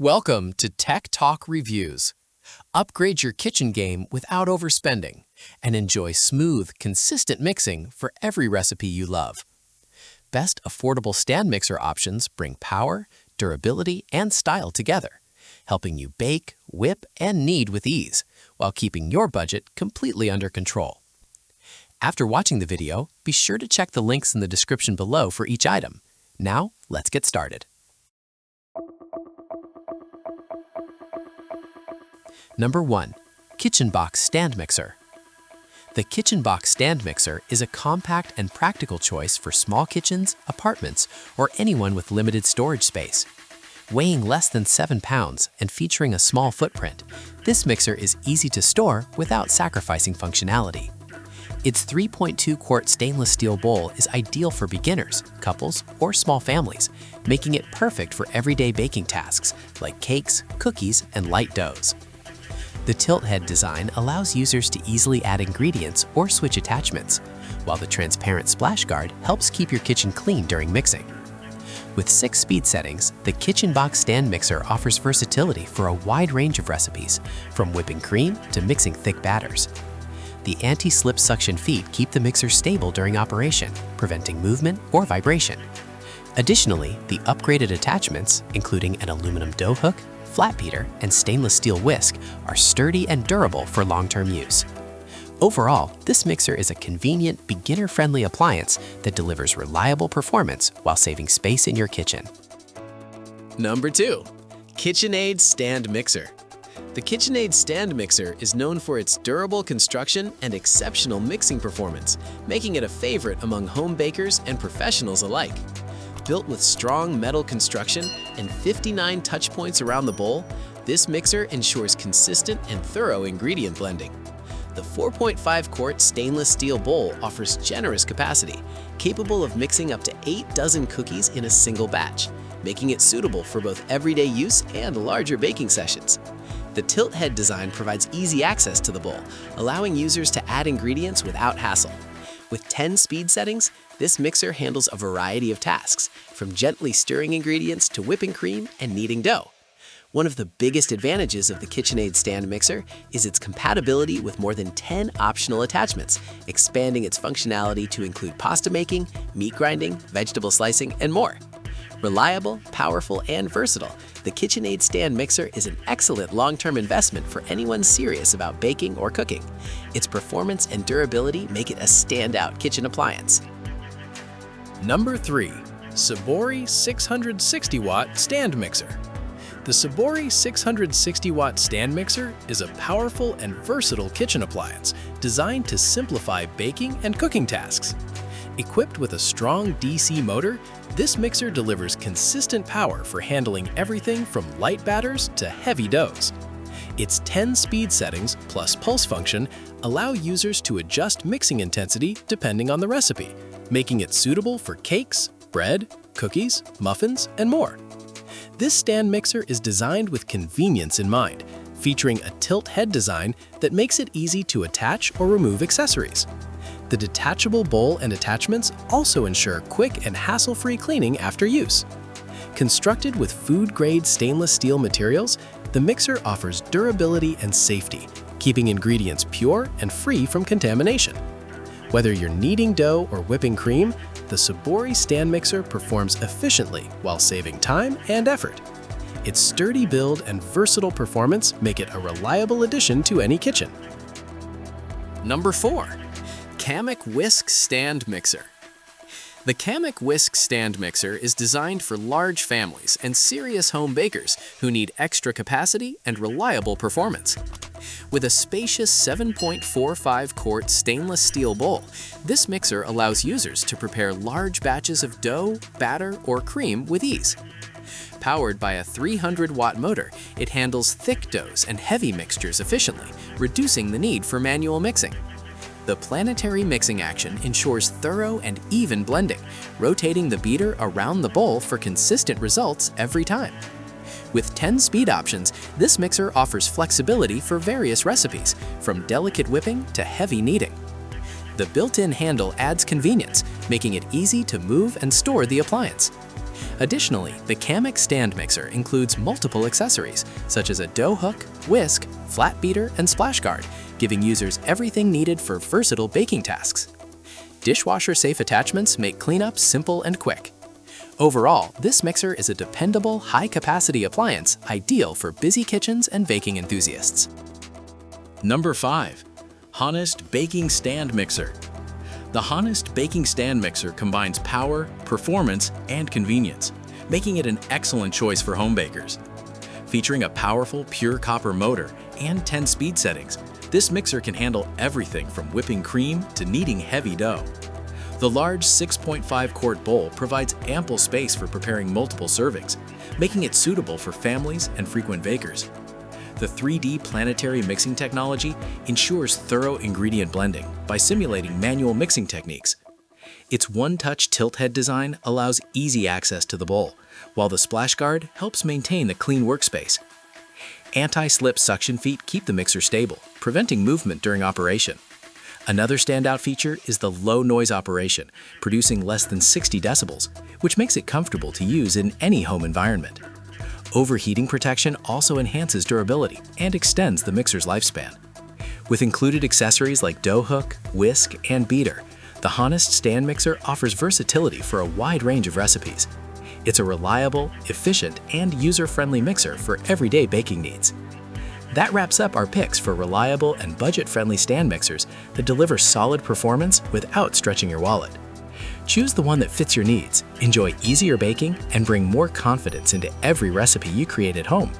Welcome to Tech Talk Reviews. Upgrade your kitchen game without overspending and enjoy smooth, consistent mixing for every recipe you love. Best affordable stand mixer options bring power, durability, and style together, helping you bake, whip, and knead with ease while keeping your budget completely under control. After watching the video, be sure to check the links in the description below for each item. Now, let's get started. Number 1. Kitchen Box Stand Mixer. The Kitchen Box Stand Mixer is a compact and practical choice for small kitchens, apartments, or anyone with limited storage space. Weighing less than 7 pounds and featuring a small footprint, this mixer is easy to store without sacrificing functionality. Its 3.2-quart stainless steel bowl is ideal for beginners, couples, or small families, making it perfect for everyday baking tasks like cakes, cookies, and light doughs. The tilt head design allows users to easily add ingredients or switch attachments, while the transparent splash guard helps keep your kitchen clean during mixing. With 6 speed settings, the Kitchen Box Stand Mixer offers versatility for a wide range of recipes, from whipping cream to mixing thick batters. The anti-slip suction feet keep the mixer stable during operation, preventing movement or vibration. Additionally, the upgraded attachments, including an aluminum dough hook, flat beater, and stainless steel whisk, are sturdy and durable for long-term use. Overall, this mixer is a convenient, beginner-friendly appliance that delivers reliable performance while saving space in your kitchen. Number 2. KitchenAid Stand Mixer. The KitchenAid Stand Mixer is known for its durable construction and exceptional mixing performance, making it a favorite among home bakers and professionals alike. Built with strong metal construction and 59 touch points around the bowl, this mixer ensures consistent and thorough ingredient blending. The 4.5-quart stainless steel bowl offers generous capacity, capable of mixing up to 8 dozen cookies in a single batch, making it suitable for both everyday use and larger baking sessions. The tilt head design provides easy access to the bowl, allowing users to add ingredients without hassle. With 10 speed settings, this mixer handles a variety of tasks, from gently stirring ingredients to whipping cream and kneading dough. One of the biggest advantages of the KitchenAid Stand Mixer is its compatibility with more than 10 optional attachments, expanding its functionality to include pasta making, meat grinding, vegetable slicing, and more. Reliable, powerful, and versatile, the KitchenAid Stand Mixer is an excellent long-term investment for anyone serious about baking or cooking. Its performance and durability make it a standout kitchen appliance. Number 3. CEBORY 660-Watt Stand Mixer. The CEBORY 660-Watt Stand Mixer is a powerful and versatile kitchen appliance designed to simplify baking and cooking tasks. Equipped with a strong DC motor, this mixer delivers consistent power for handling everything from light batters to heavy doughs. Its 10 speed settings plus pulse function allow users to adjust mixing intensity depending on the recipe, making it suitable for cakes, bread, cookies, muffins, and more. This stand mixer is designed with convenience in mind, featuring a tilt head design that makes it easy to attach or remove accessories. The detachable bowl and attachments also ensure quick and hassle-free cleaning after use. Constructed with food-grade stainless steel materials, the mixer offers durability and safety, keeping ingredients pure and free from contamination. Whether you're kneading dough or whipping cream, the CEBORY Stand Mixer performs efficiently while saving time and effort. Its sturdy build and versatile performance make it a reliable addition to any kitchen. Number 4. Camic Whisk Stand Mixer. The Camic Whisk Stand Mixer is designed for large families and serious home bakers who need extra capacity and reliable performance. With a spacious 7.45-quart stainless steel bowl, this mixer allows users to prepare large batches of dough, batter, or cream with ease. Powered by a 300-watt motor, it handles thick doughs and heavy mixtures efficiently, reducing the need for manual mixing. The planetary mixing action ensures thorough and even blending, rotating the beater around the bowl for consistent results every time. With 10 speed options, this mixer offers flexibility for various recipes, from delicate whipping to heavy kneading. The built-in handle adds convenience, making it easy to move and store the appliance. Additionally, the Camic Stand Mixer includes multiple accessories, such as a dough hook, whisk, flat beater, and splash guard, giving users everything needed for versatile baking tasks. Dishwasher-safe attachments make cleanup simple and quick. Overall, this mixer is a dependable, high-capacity appliance ideal for busy kitchens and baking enthusiasts. Number 5. Honinst Baking Stand Mixer. The Honinst Baking Stand Mixer combines power, performance, and convenience, making it an excellent choice for home bakers. Featuring a powerful pure copper motor and 10 speed settings, this mixer can handle everything from whipping cream to kneading heavy dough. The large 6.5-quart bowl provides ample space for preparing multiple servings, making it suitable for families and frequent bakers. The 3D planetary mixing technology ensures thorough ingredient blending by simulating manual mixing techniques. Its one-touch tilt head design allows easy access to the bowl, while the splash guard helps maintain a clean workspace. Anti-slip suction feet keep the mixer stable, preventing movement during operation. Another standout feature is the low noise operation, producing less than 60 decibels, which makes it comfortable to use in any home environment. Overheating protection also enhances durability and extends the mixer's lifespan. With included accessories like dough hook, whisk, and beater, the Honinst Stand Mixer offers versatility for a wide range of recipes. It's a reliable, efficient, and user-friendly mixer for everyday baking needs. That wraps up our picks for reliable and budget-friendly stand mixers that deliver solid performance without stretching your wallet. Choose the one that fits your needs, enjoy easier baking, and bring more confidence into every recipe you create at home.